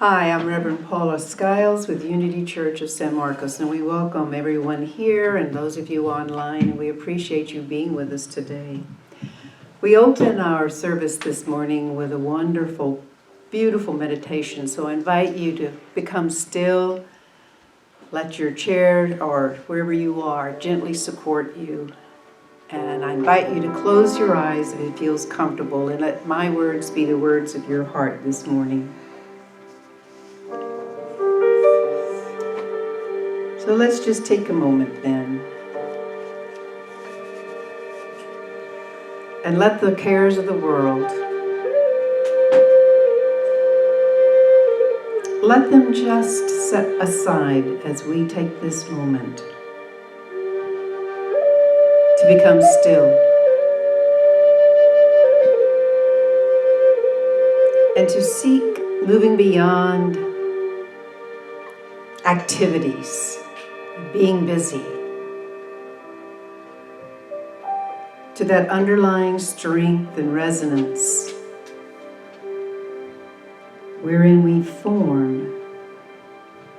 Hi, I'm Reverend Paula Skiles with Unity Church of San Marcos, and we welcome everyone here and those of you online, and we appreciate you being with us today. We open our service this morning with a wonderful, beautiful meditation, so I invite you to become still, let your chair or wherever you are gently support you, and I invite you to close your eyes if it feels comfortable, and let my words be the words of your heart this morning. So let's just take a moment then and let the cares of the world, let them just set aside as we take this moment to become still and to seek moving beyond activities, being busy, to that underlying strength and resonance wherein we form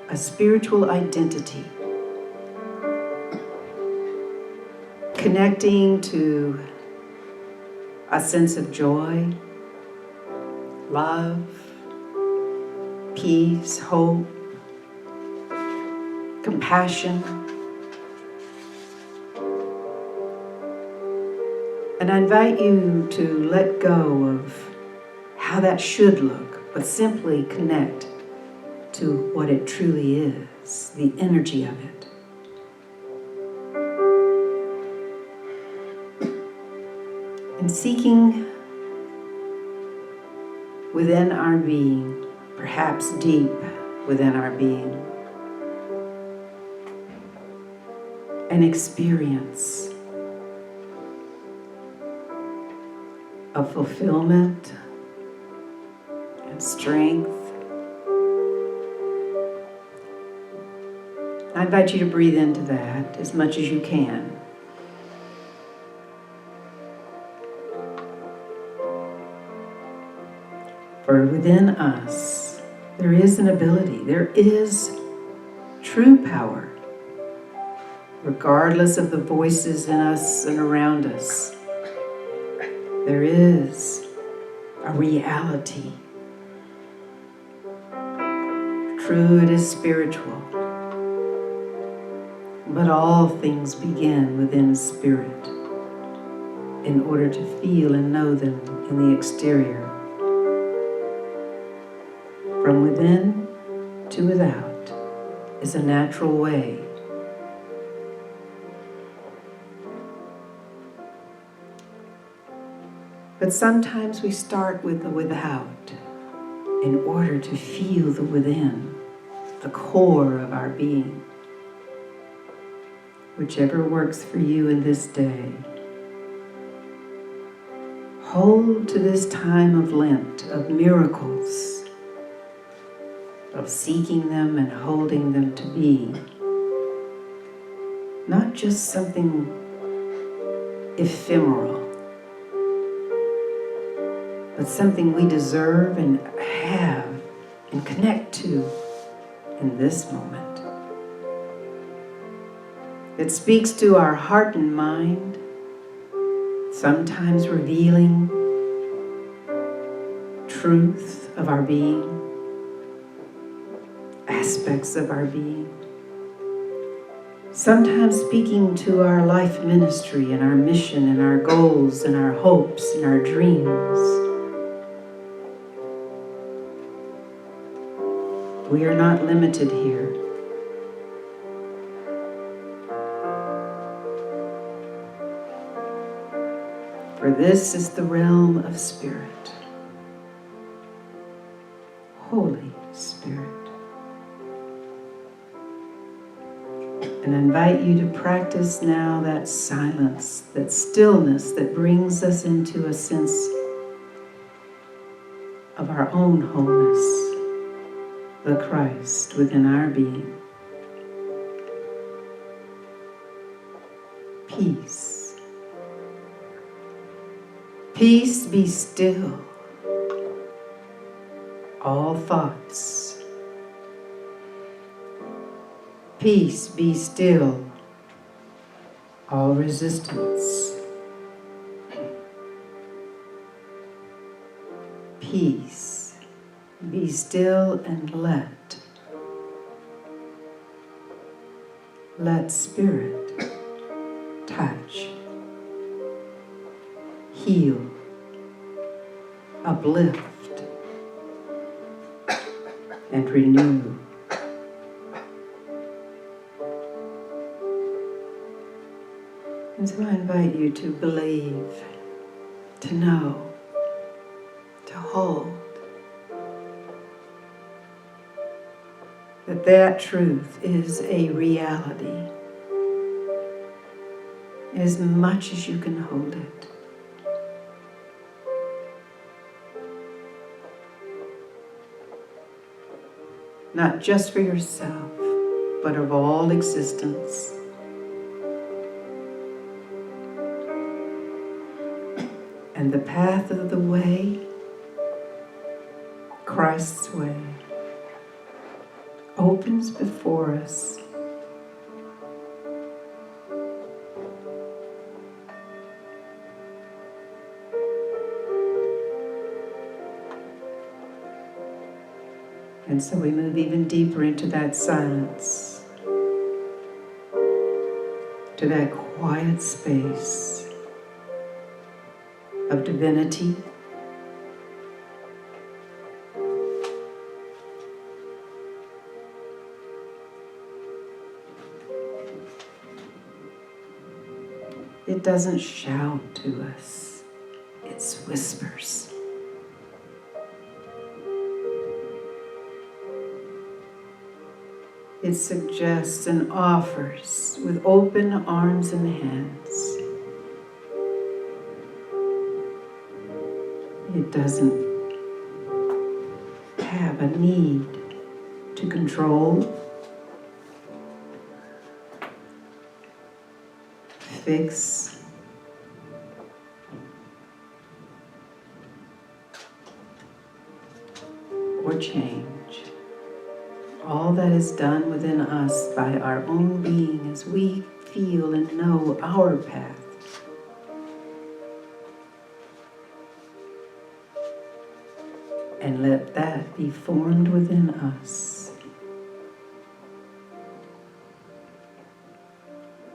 a spiritual identity, connecting to a sense of joy, love, peace, hope, compassion. And I invite you to let go of how that should look, but simply connect to what it truly is, the energy of it. And seeking within our being, perhaps deep within our being, an experience of fulfillment and strength. I invite you to breathe into that as much as you can. For within us, there is an ability, there is true power, regardless of the voices in us and around us. There is a reality. True, it is spiritual. But all things begin within spirit in order to feel and know them in the exterior. From within to without is a natural way. But sometimes we start with the without in order to feel the within, the core of our being. Whichever works for you in this day. Hold to this time of Lent, of miracles, of seeking them and holding them to be. Not just something ephemeral, but something we deserve and have and connect to in this moment. It speaks to our heart and mind, sometimes revealing truth of our being, aspects of our being, sometimes speaking to our life ministry and our mission and our goals and our hopes and our dreams. We are not limited here. For this is the realm of spirit, Holy Spirit. And I invite you to practice now that silence, that stillness that brings us into a sense of our own wholeness, the Christ within our being. Peace. Peace, be still. All thoughts Peace, be still, all resistance. Peace, be still and let spirit touch, heal, uplift, and renew. And so I invite you to believe, to know, to hold that truth is a reality as much as you can hold it. Not just for yourself, but of all existence. And the path of the way, Christ's way, opens before us. And so we move even deeper into that silence, to that quiet space of divinity, it doesn't shout to us, it whispers. It suggests and offers with open arms and hands. It doesn't have a need to control, fix, or change. All that is done within us by our own being as we feel and know our path. And let that be formed within us.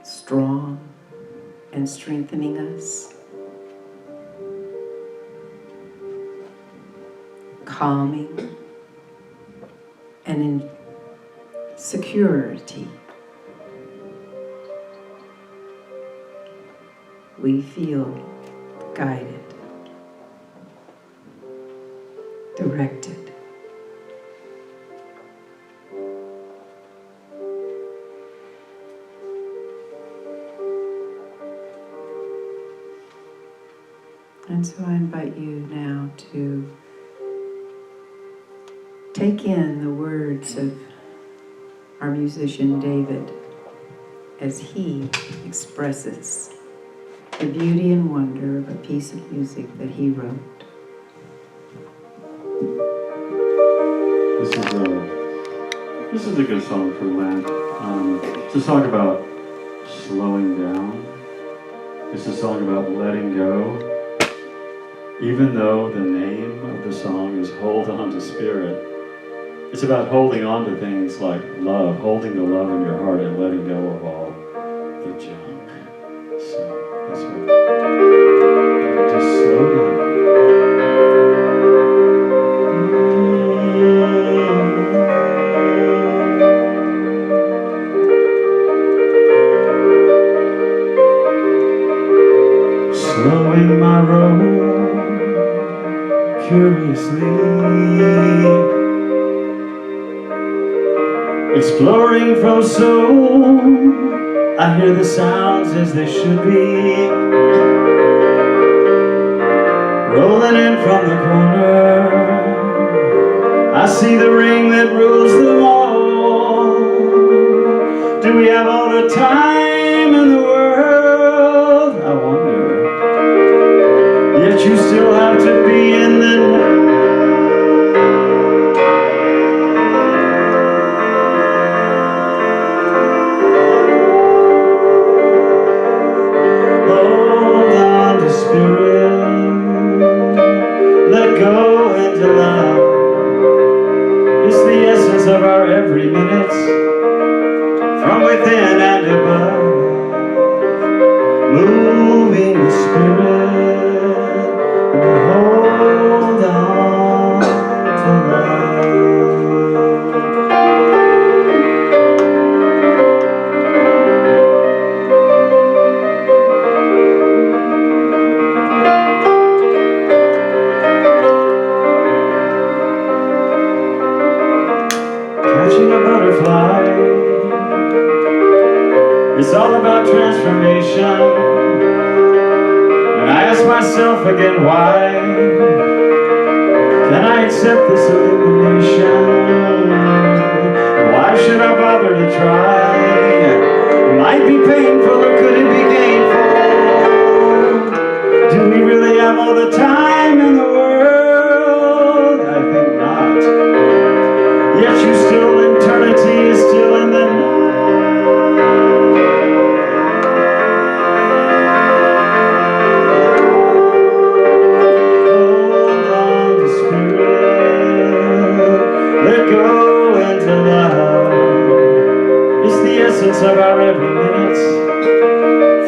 Strong and strengthening us. Calming and in security. We feel guided, directed. And so I invite you now to take in the words of our musician David as he expresses the beauty and wonder of a piece of music that he wrote. This is a good song for Lent. It's a song about slowing down. It's a song about letting go. Even though the name of the song is Hold On to Spirit, it's about holding on to things like love, holding the love in your heart and letting go of all the junk. So that's what. Just slow down. Slowing my road curiously, exploring from soul, I hear the sounds as they should be, rolling in from the corner, I see the ring that rules them all. Do we have all the time in the world? I wonder. Yet you still have to be in the night. of our every minute, from within and above, moving the spirit, and hold on to love. Catching a butterfly, it's all about transformation. And I ask myself again, why can I accept this illumination? Why should I bother to try? It might be painful, or could it be gainful? Do we really have all the time in the world? I think not. Yet you still, eternity is still in the night. Hold on to spirit, let go into love. It's the essence of our every minute,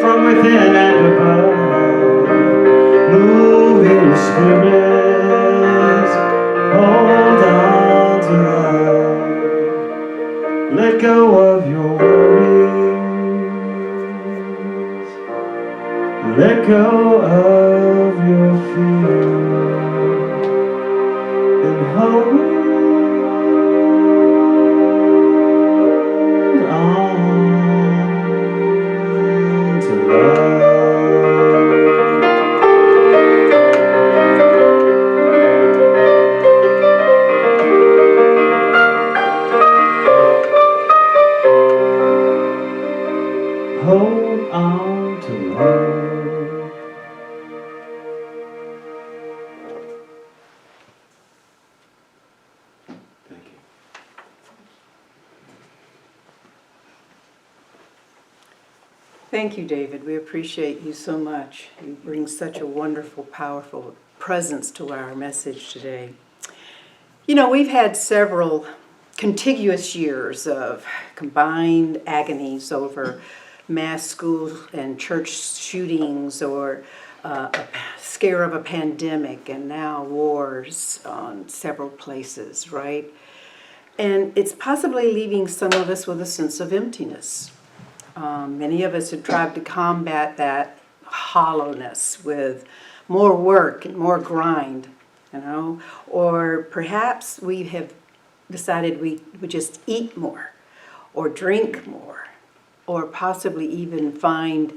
from within and above, moving the spirit. Hold on to love. Let go of your worries. Let go of your fears. And hold on to love. Hold on to love. Thank you. Thank you, David. We appreciate you so much. You bring such a wonderful, powerful presence to our message today. You know, we've had several contiguous years of combined agonies over mass school and church shootings, or a scare of a pandemic, and now wars on several places, right? And it's possibly leaving some of us with a sense of emptiness. Many of us have tried to combat that hollowness with more work and more grind, or perhaps we have decided we would just eat more or drink more, or possibly even find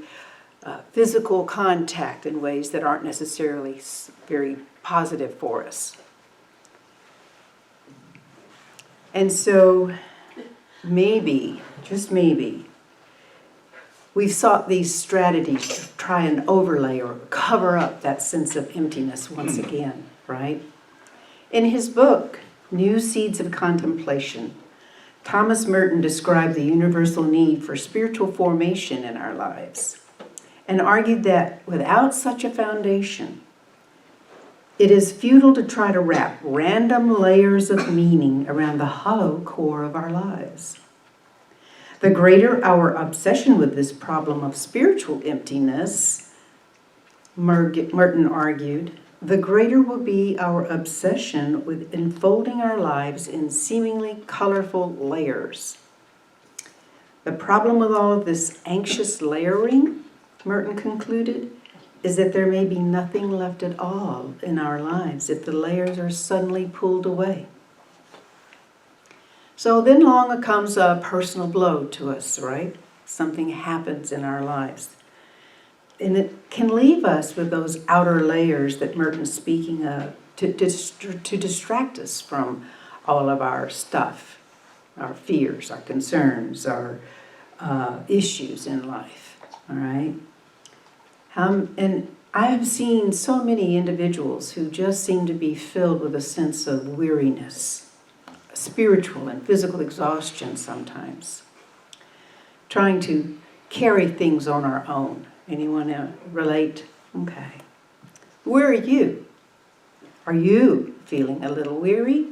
physical contact in ways that aren't necessarily very positive for us. And so maybe, just maybe, we've sought these strategies to try and overlay or cover up that sense of emptiness once again, right? In his book, New Seeds of Contemplation, Thomas Merton described the universal need for spiritual formation in our lives and argued that without such a foundation, it is futile to try to wrap random layers of meaning around the hollow core of our lives. The greater our obsession with this problem of spiritual emptiness, Merton argued, the greater will be our obsession with enfolding our lives in seemingly colorful layers. The problem with all of this anxious layering, Merton concluded, is that there may be nothing left at all in our lives if the layers are suddenly pulled away. So then along comes a personal blow to us, right? Something happens in our lives. And it can leave us with those outer layers that Merton's speaking of to distract us from all of our stuff, our fears, our concerns, our issues in life, all right? And I have seen so many individuals who just seem to be filled with a sense of weariness, spiritual and physical exhaustion sometimes, trying to carry things on our own. Anyone relate? Okay. Where are you? Are you feeling a little weary?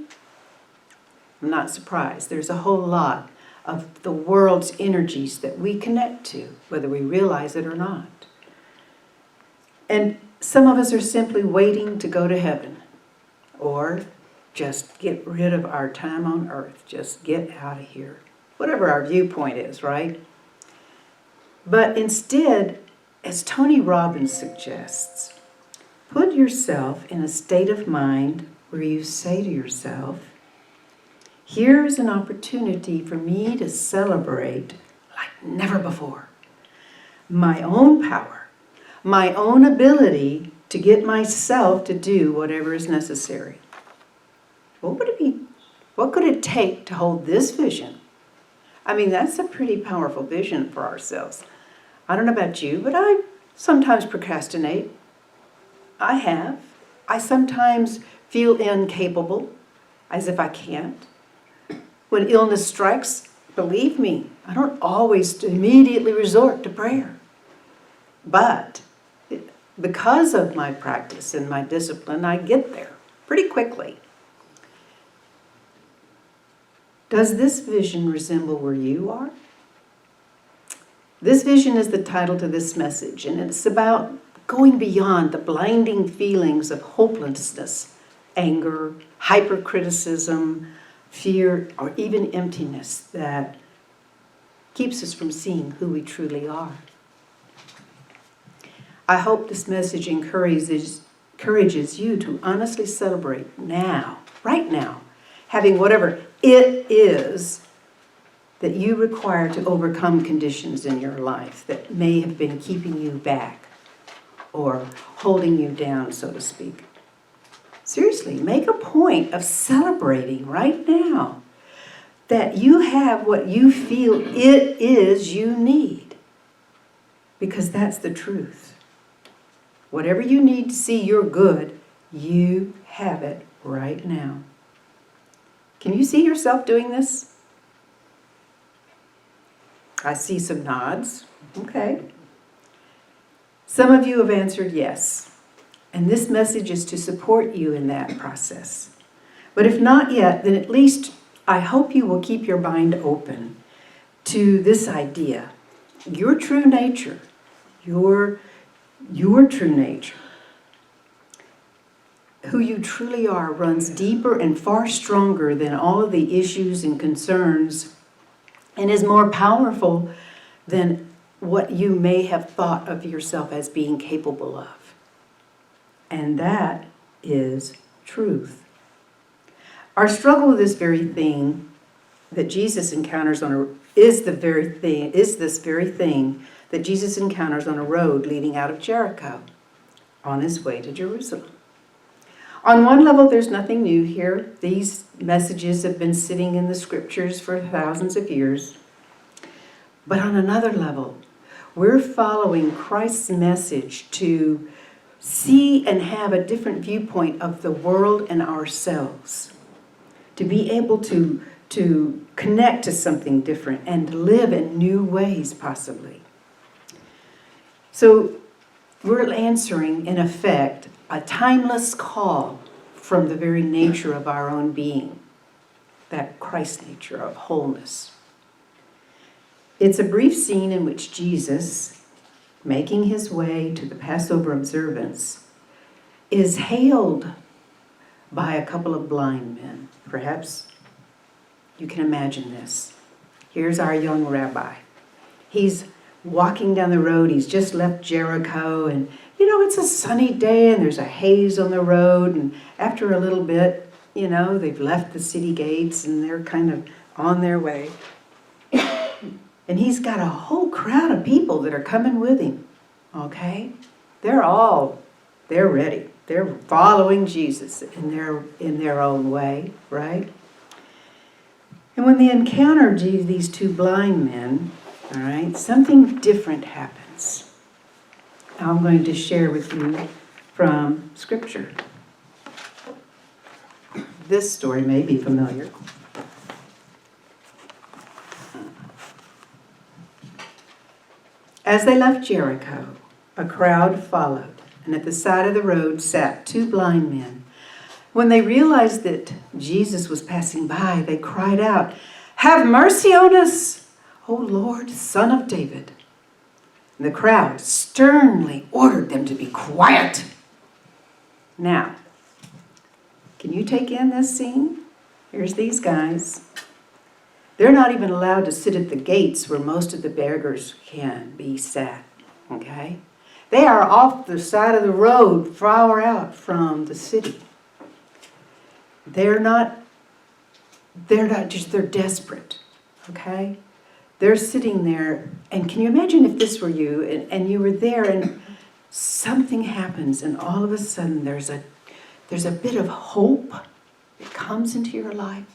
I'm not surprised. There's a whole lot of the world's energies that we connect to, whether we realize it or not. And some of us are simply waiting to go to heaven, or just get rid of our time on earth. Just get out of here. Whatever our viewpoint is, right? But instead, as Tony Robbins suggests, put yourself in a state of mind where you say to yourself, here is an opportunity for me to celebrate like never before. My own power, my own ability to get myself to do whatever is necessary. What would it be? What could it take to hold this vision? I mean, that's a pretty powerful vision for ourselves. I don't know about you, but I sometimes procrastinate. I have. I sometimes feel incapable, as if I can't. When illness strikes, believe me, I don't always immediately resort to prayer. But because of my practice and my discipline, I get there pretty quickly. Does this vision resemble where you are? This vision is the title to this message, and it's about going beyond the blinding feelings of hopelessness, anger, hypercriticism, fear, or even emptiness that keeps us from seeing who we truly are. I hope this message encourages you to honestly celebrate now, right now, having whatever it is that you require to overcome conditions in your life that may have been keeping you back or holding you down, so to speak. Seriously, make a point of celebrating right now that you have what you feel it is you need, because that's the truth. Whatever you need to see you're good, you have it right now. Can you see yourself doing this? I see some nods. Okay. Some of you have answered yes. And this message is to support you in that process. But if not yet, then at least I hope you will keep your mind open to this idea. Your true nature, your true nature, who you truly are, runs deeper and far stronger than all of the issues and concerns, and is more powerful than what you may have thought of yourself as being capable of. And that is truth. Our struggle with this very thing that Jesus encounters is this very thing that Jesus encounters on a road leading out of Jericho on his way to Jerusalem. On one level, there's nothing new here. These messages have been sitting in the scriptures for thousands of years. But on another level, we're following Christ's message to see and have a different viewpoint of the world and ourselves. To be able to connect to something different and to live in new ways, possibly. So we're answering, in effect, a timeless call from the very nature of our own being, that Christ nature of wholeness. It's a brief scene in which Jesus, making his way to the Passover observance, is hailed by a couple of blind men. Perhaps you can imagine this. Here's our young rabbi. He's walking down the road. He's just left Jericho, and it's a sunny day and there's a haze on the road, and after a little bit, they've left the city gates and they're kind of on their way. And he's got a whole crowd of people that are coming with him, okay? They're ready. They're following Jesus in their own way, right? And when they encounter these two blind men, all right, something different happens. I'm going to share with you from Scripture. This story may be familiar. As they left Jericho, a crowd followed, and at the side of the road sat two blind men, When they realized that Jesus was passing by, they cried out, "Have mercy on us, O Lord, Son of David." And the crowd sternly ordered them to be quiet. Now, can you take in this scene? Here's these guys. They're not even allowed to sit at the gates where most of the beggars can be sat, okay? They are off the side of the road, far out from the city. They're desperate, okay? They're sitting there, and can you imagine if this were you, and you were there, and something happens, and all of a sudden there's a bit of hope that comes into your life.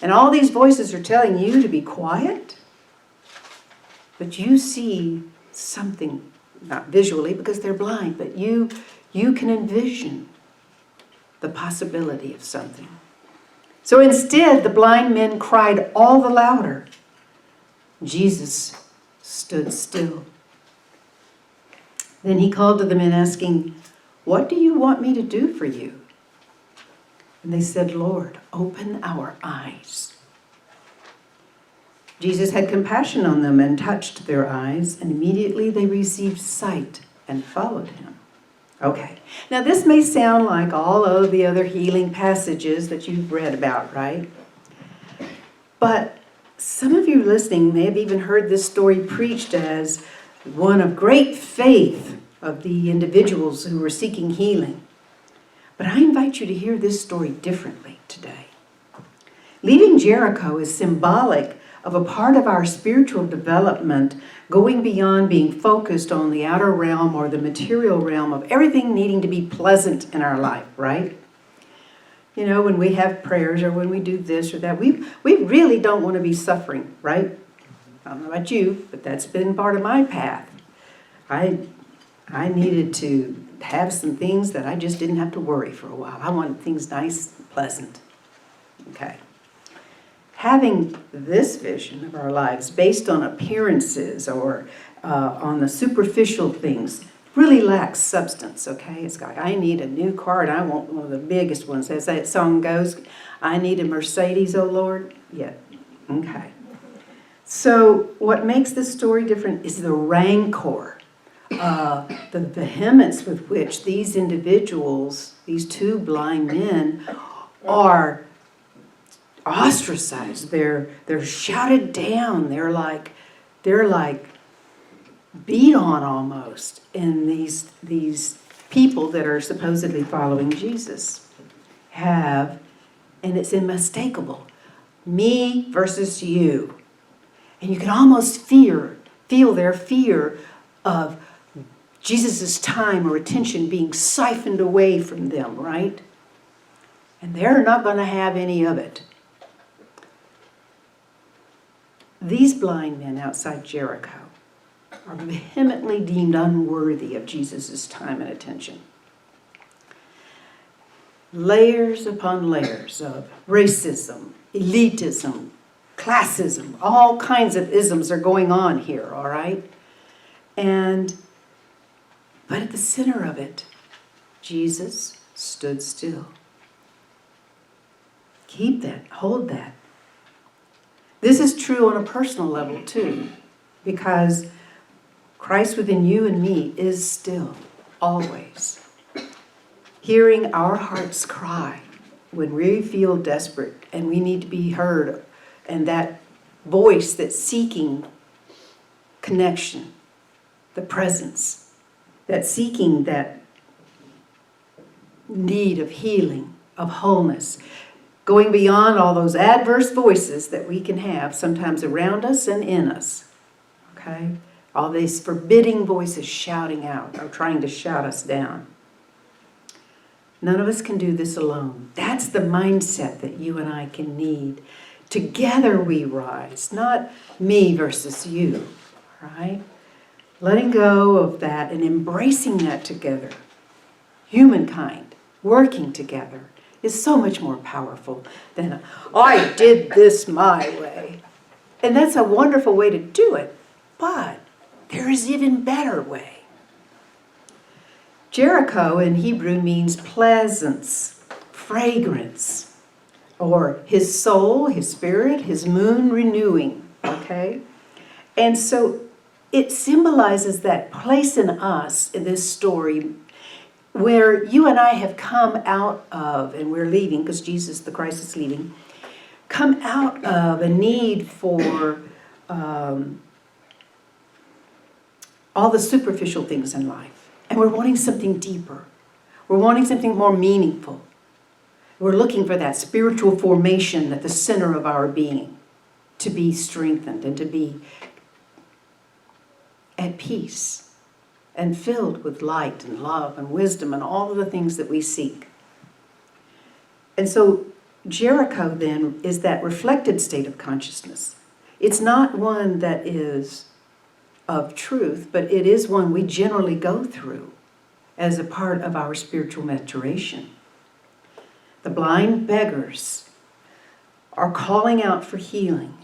And all these voices are telling you to be quiet, but you see something, not visually because they're blind, but you can envision the possibility of something. So instead, the blind men cried all the louder. Jesus stood still. Then he called to the men asking, "What do you want me to do for you?" And they said, "Lord, open our eyes." Jesus had compassion on them and touched their eyes, and immediately they received sight and followed him. Okay, now this may sound like all of the other healing passages that you've read about, right? But some of you listening may have even heard this story preached as one of great faith of the individuals who were seeking healing. But I invite you to hear this story differently today. Leaving Jericho is symbolic of a part of our spiritual development going beyond being focused on the outer realm or the material realm of everything needing to be pleasant in our life, right? You know, when we have prayers or when we do this or that, we really don't want to be suffering, right? I don't know about you, but that's been part of my path. I needed to have some things that I just didn't have to worry for a while. I wanted things nice and pleasant. Okay. Having this vision of our lives based on appearances or on the superficial things really lacks substance, okay? It's like, I need a new car and I want one of the biggest ones. As that song goes, I need a Mercedes, oh Lord. Yeah, okay. So what makes this story different is the rancor, the vehemence with which these individuals, these two blind men, are ostracized. They're shouted down. They're like beat on almost. And these people that are supposedly following Jesus have, and it's unmistakable, me versus you. And you can almost feel their fear of Jesus' time or attention being siphoned away from them, right? And they're not going to have any of it. These blind men outside Jericho are vehemently deemed unworthy of Jesus' time and attention. Layers upon layers of racism, elitism, classism, all kinds of isms are going on here, all right? But at the center of it, Jesus stood still. Keep that, hold that. This is true on a personal level too, because Christ within you and me is still, always, hearing our hearts cry when we feel desperate and we need to be heard, and that voice that's seeking connection, the presence, that's seeking that need of healing, of wholeness, going beyond all those adverse voices that we can have sometimes around us and in us, okay? All these forbidding voices shouting out or trying to shout us down. None of us can do this alone. That's the mindset that you and I can need. Together we rise, not me versus you, right? Letting go of that and embracing that together. Humankind working together is so much more powerful than, I did this my way. And that's a wonderful way to do it, but there is an even better way. Jericho in Hebrew means pleasance, fragrance, or his soul, his spirit, his moon renewing, okay? And so it symbolizes that place in us in this story where you and I have come out of, and we're leaving because Jesus the Christ is leaving, come out of a need for all the superficial things in life. And we're wanting something deeper. We're wanting something more meaningful. We're looking for that spiritual formation at the center of our being to be strengthened and to be at peace and filled with light and love and wisdom and all of the things that we seek. And so Jericho then is that reflected state of consciousness. It's not one that is of truth, but it is one we generally go through as a part of our spiritual maturation. The blind beggars are calling out for healing.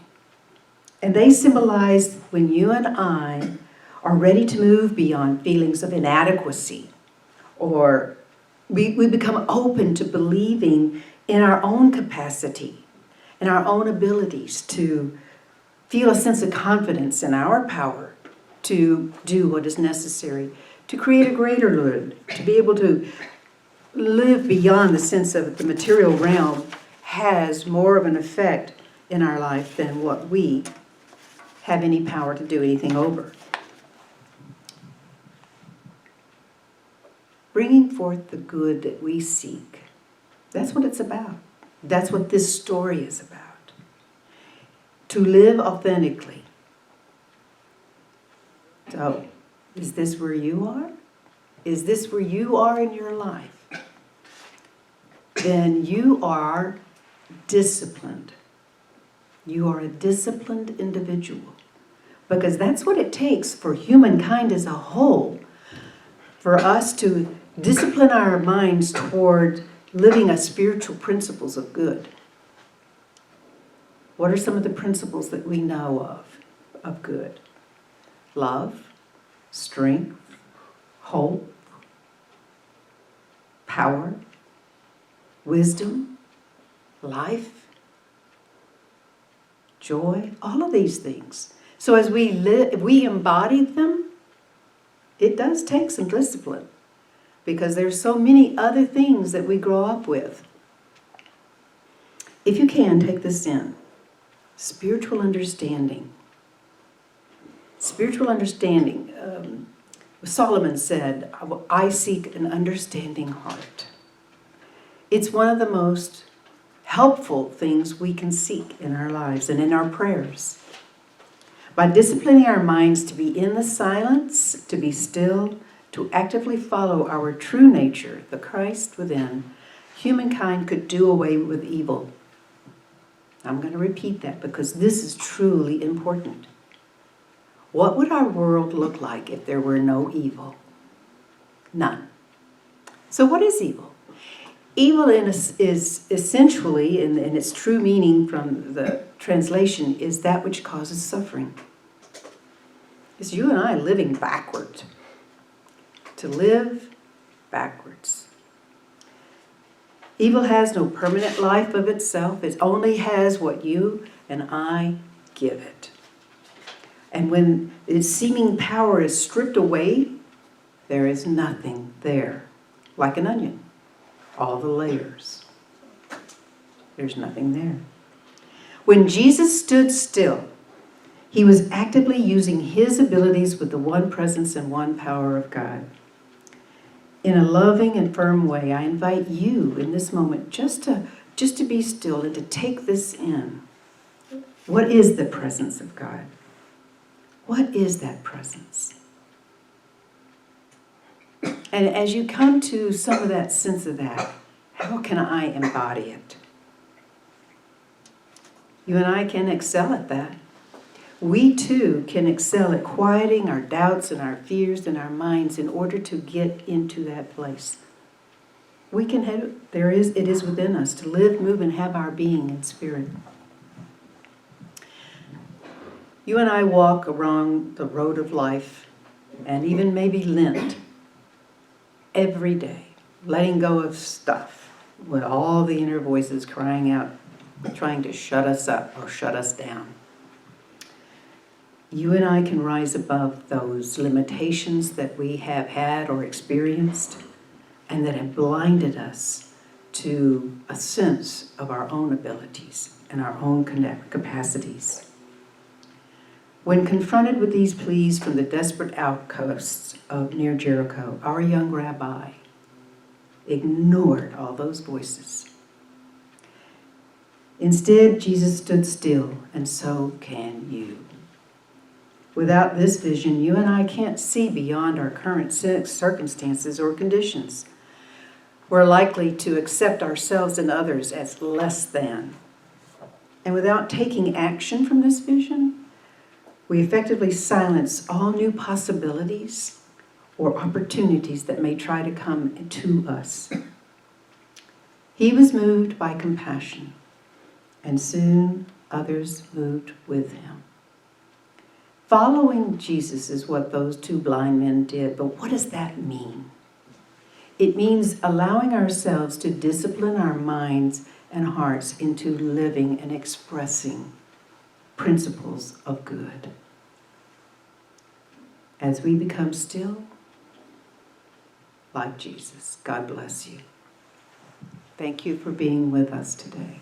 And they symbolize when you and I are ready to move beyond feelings of inadequacy, or we become open to believing in our own capacity and our own abilities to feel a sense of confidence in our power to do what is necessary, to create a greater good, to be able to live beyond the sense of the material realm has more of an effect in our life than what we have any power to do anything over. Bringing forth the good that we seek. That's what it's about. That's what this story is about. To live authentically. So, is this where you are? Is this where you are in your life? Then you are disciplined. You are a disciplined individual. Because that's what it takes for humankind as a whole, for us to discipline our minds toward living as spiritual principles of good. What are some of the principles that we know of good? Love, strength, hope, power, wisdom, life, joy, all of these things. So as we live, if we embody them, it does take some discipline, because there's so many other things that we grow up with. If you can, take this in. Spiritual understanding. Spiritual understanding. Solomon said, I seek an understanding heart. It's one of the most helpful things we can seek in our lives and in our prayers. By disciplining our minds to be in the silence, to be still, to actively follow our true nature, the Christ within, humankind could do away with evil. I'm going to repeat that because this is truly important. What would our world look like if there were no evil? None. So what is evil? Evil is essentially, in its true meaning from the translation, is that which causes suffering. It's you and I living backward. To live backwards. Evil has no permanent life of itself. It only has what you and I give it. And when its seeming power is stripped away, there is nothing there. Like an onion. All the layers. There's nothing there. When Jesus stood still, he was actively using his abilities with the one presence and one power of God. In a loving and firm way, I invite you in this moment just to be still and to take this in. What is the presence of God? What is that presence? And as you come to some of that sense of that, how can I embody it? You and I can excel at that. We too can excel at quieting our doubts and our fears in our minds in order to get into that place. We can have it. It is within us to live, move, and have our being in spirit. You and I walk along the road of life, and even maybe Lent, every day, letting go of stuff, with all the inner voices crying out, trying to shut us up or shut us down. You and I can rise above those limitations that we have had or experienced and that have blinded us to a sense of our own abilities and our own capacities. When confronted with these pleas from the desperate outposts of near Jericho, our young rabbi ignored all those voices. Instead, Jesus stood still, and so can you. Without this vision, you and I can't see beyond our current circumstances or conditions. We're likely to accept ourselves and others as less than. And without taking action from this vision, we effectively silence all new possibilities or opportunities that may try to come to us. He was moved by compassion, and soon others moved with him. Following Jesus is what those two blind men did, but what does that mean? It means allowing ourselves to discipline our minds and hearts into living and expressing principles of good. As we become still, like Jesus. God bless you. Thank you for being with us today.